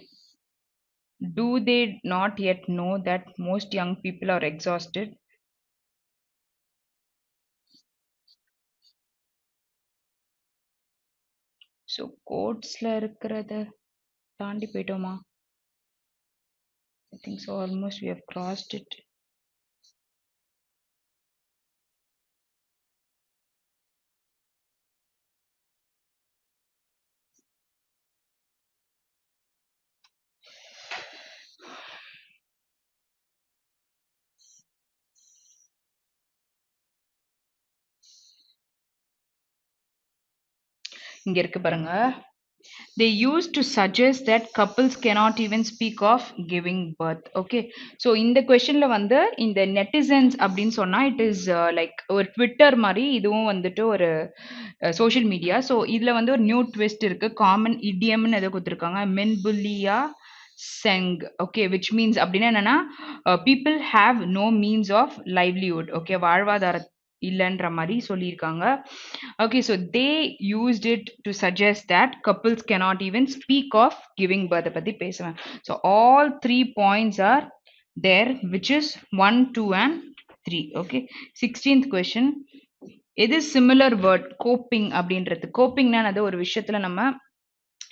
Do they not yet know that most young people are exhausted? So கோட்ஸ்ல இருக்கிறத தாண்டி போயிட்டோமா? I think so. Almost we have crossed it. இங்க இருக்கு பாருங்க. They used to suggest that couples cannot even speak of giving birth. Okay. So இந்த கொஸ்டின்ல வந்து இந்த நெட்டிசன்ஸ் அப்படின்னு சொன்னா இட் இஸ் லைக் ஒரு ட்விட்டர் மாதிரி. இதுவும் வந்துட்டு ஒரு சோஷியல் மீடியா. ஸோ இதுல வந்து ஒரு நியூ ட்விஸ்ட் இருக்கு. காமன் இடியம்னு எதை கொடுத்துருக்காங்க. மென்புல்லியா செங். ஓகே. விச் மீன்ஸ் அப்படின்னா என்னன்னா people have no means of livelihood. Okay. வாழ்வாதார இல்லைன்ற மாதிரி சொல்லியிருக்காங்க. Okay. So they used it to suggest that couples cannot even speak of giving birth பற்றி பேசுவேன். So all 3 points are there which is 1, 2 and 3. Okay. 16th question. எது similar word coping அப்படின்றது? கோப்பிங்னா அது ஒரு விஷயத்துல நம்ம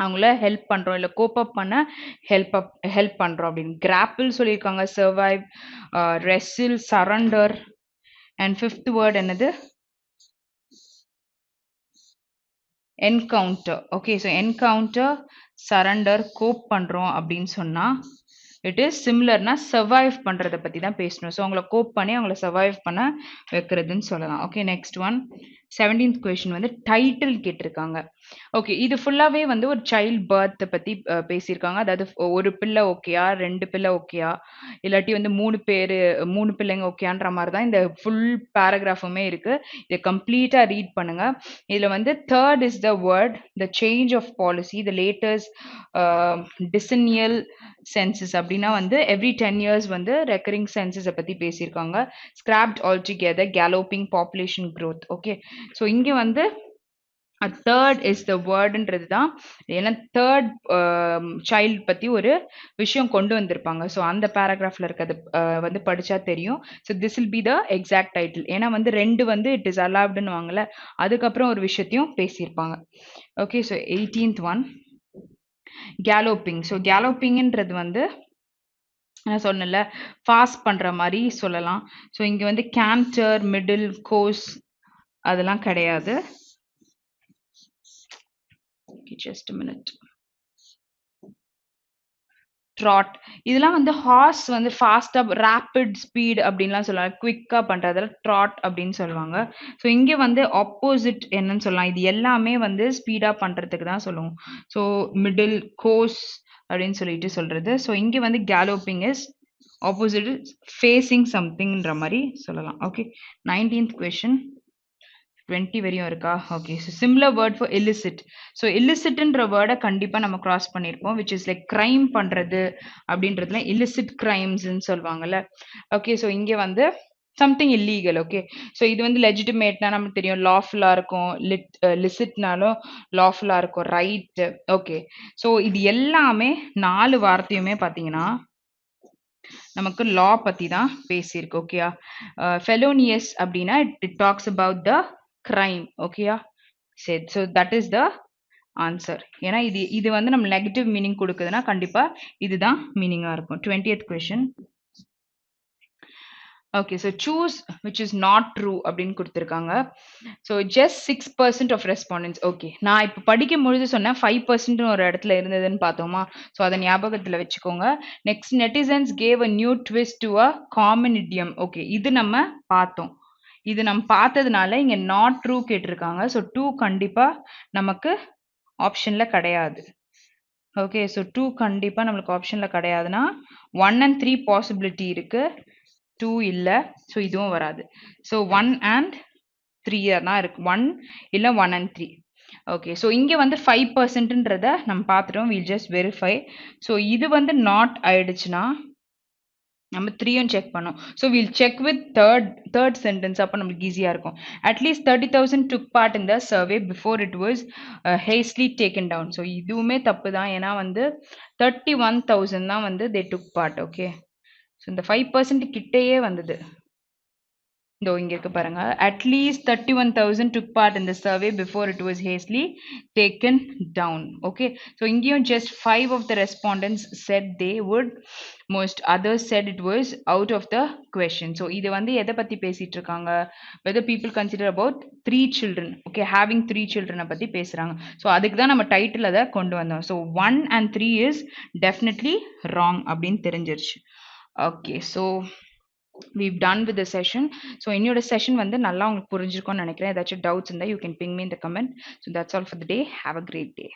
அவங்கள ஹெல்ப் பண்றோம், இல்ல கோப் அப் பண்ண ஹெல்ப் பண்றோம் அப்படின்னு. கிராப்பிள் சொல்லியிருக்காங்க. Survive, wrestle, surrender and fifth word என்னது? Encounter. Okay. So encounter, surrender, cope பண்றோம் அப்படின்னு சொன்னா இட் இஸ் சிமிலர்னா சர்வைவ் பண்றதை பத்தி தான் பேசணும். ஸோ அவங்கள கோப் பண்ணி அவங்கள சர்வைவ் பண்ண வைக்கிறதுன்னு சொல்லலாம். Okay. Next one 17th question வந்து டைட்டில் கேட்டிருக்காங்க. ஓகே. இது ஃபுல்லாவே வந்து ஒரு சைல்ட் பர்த் பத்தி பேசியிருக்காங்க. அதாவது ஒரு பிள்ளை ஓகேயா, 2 பிள்ளை ஓகேயா, இல்லாட்டி வந்து 3 பிள்ளைங்க ஓகேன்ற மாதிரி தான் இந்த ஃபுல் பேராகிராஃபுமே இருக்கு. இதை கம்ப்ளீட்டா ரீட் பண்ணுங்க. இதுல வந்து third is the word the change of policy the latest decennial census. அப்படின்னா வந்து எவ்ரி 10 இயர்ஸ் வந்து ரெக்கரிங் சென்சஸை பத்தி பேசியிருக்காங்க. Scrapped all together galloping population growth. Okay. So இங்க வந்து தேர்ட் இஸ் த வேர்டுன்றது தான். ஏன்னா தேர்ட் சைல்டு பத்தி ஒரு விஷயம் கொண்டு வந்திருப்பாங்க. ஸோ அந்த பேராகிராஃப்ல இருக்கிறது வந்து படிச்சா தெரியும். So this will be the exact title. ஏன்னா வந்து 2 வந்து இட் இஸ் அலவுடுன்னு வாங்கல. அதுக்கப்புறம் ஒரு விஷயத்தையும் பேசியிருப்பாங்க. Okay, so 18th one galloping. So கேலோப்பிங்ன்றது வந்து நான் சொன்னேன்ல, ஃபாஸ்ட் பண்ற மாரி சொல்லலாம். ஸோ இங்க வந்து கேன்டர், மிடில், கோர்ஸ் அதெல்லாம் கிடையாது. Just a minute. ட்ராட். இதெல்லாம் வந்து ஹார்ஸ் வந்து ஃபாஸ்ட்டா ரேப்பிட் ஸ்பீட் அப்படின்லாம் சொல்லுவாங்க. குயிக்கா பண்றதுல ட்ராட் அப்படின்னு சொல்லுவாங்க. ஸோ இங்க வந்து ஆப்போசிட் என்னன்னு சொல்லலாம். இது எல்லாமே வந்து ஸ்பீடா பண்றதுக்கு தான் சொல்லுவோம். ஸோ மிடில், கோர்ஸ் அப்படின்னு சொல்லிட்டு சொல்றது. ஸோ இங்க வந்து கேலோப்பிங் இஸ் ஆப்போசிட் ஃபேசிங் சம்திங்ன்ற மாரி சொல்லலாம். ஓகே. 19th question. 20 வரையும் இருக்கா? Okay. So similar word for illicit. So illicitன்ற வேர்ட கண்டிப்பா நம்ம கிராஸ் பண்ணியிருப்போம். விச் இஸ் லைக் கிரைம் பண்றது அப்படின்றதுல illicit கிரைம்ஸ்ன்னு சொல்லுவாங்கல்ல. ஓகே. ஸோ இங்க வந்து சம்திங் இல்லீகல். ஓகே. ஸோ இது வந்து லெஜிட்டிமேட்னா நமக்கு தெரியும். லாஃபுல்லா இருக்கும். லிசிட்னாலும் லாஃபுல்லா இருக்கும். ரைட். ஓகே. ஸோ இது எல்லாமே 4 வார்த்தையுமே பார்த்தீங்கன்னா நமக்கு லா பத்தி தான் பேசியிருக்கு. ஓகேயா? ஃபெலோனியஸ் அப்படின்னா it talks about the crime. ஓகேயா? சரி. So that is the answer. ஏன்னா இது இது வந்து நம்ம நெகட்டிவ் மீனிங் கொடுக்குதுன்னா கண்டிப்பா இதுதான் மீனிங்கா இருக்கும். 20th question. Okay. So choose which is not true அப்படின்னு கொடுத்துருக்காங்க. So just 6% of respondents. Okay. நான் இப்போ படிக்கும் பொழுது சொன்னேன் 5% ஒரு இடத்துல இருந்ததுன்னு பார்த்தோமா? ஸோ அதை ஞாபகத்தில் வச்சுக்கோங்க. Next netizens gave a new twist to a common idiom. Okay. இது நம்ம பார்த்தோம். இது நம்ம பார்த்ததுனால இங்க நாட் ட்ரூ கேட்டிருக்காங்க. ஸோ 2 கண்டிப்பா நமக்கு ஆப்ஷன்ல கிடையாது. ஓகே. ஸோ 2 கண்டிப்பா நம்மளுக்கு ஆப்ஷன்ல கிடையாதுன்னா 1 and 3 பாசிபிலிட்டி இருக்கு. 2 இல்ல. ஸோ இதுவும் வராது. ஸோ 1 and 3 தான் இருக்கு. 1 இல்ல 1 and 3. ஓகே. ஸோ இங்க வந்து 5%ன்றத நம்ம பார்த்துட்டோம். Will just verify. ஸோ இது வந்து நாட் ஆயிடுச்சுன்னா நம்ம 3யும் செக் பண்ணோம். So will check with third sentence. அப்போ நம்மளுக்கு ஈஸியாக இருக்கும். At least 30,000 took part in the survey before it was hastily taken down. So இதுவுமே தப்பு தான். ஏன்னா வந்து 31,000 தான் வந்து they took part. Okay. So இந்த 5% கிட்டேயே வந்தது. இதோ இங்க இருக்கு பாருங்க. At least 31,000 took part in the survey before it was hastily taken down. Okay. So இங்கேயும் just 5 of the respondents said they would. Most others said it was out of the question. So இது வந்து எதை பத்தி பேசிட்டு இருக்காங்க? Whether people consider about 3 children. Okay. Having 3 children பத்தி பேசுறாங்க. So அதுக்கு தான் நம்ம டைட்டில் அதை கொண்டு வந்தோம். So 1 and 3 is definitely wrong அப்படின்னு தெரிஞ்சிருச்சு. Okay. So we've done with the session. So என்னோட session வந்து நல்லா உங்களுக்கு புரிஞ்சிருக்கும்னு நினைக்கிறேன். ஏதாச்சும் doubts இருந்தா you can ping me in the comment. So that's all for the day. Have a great day.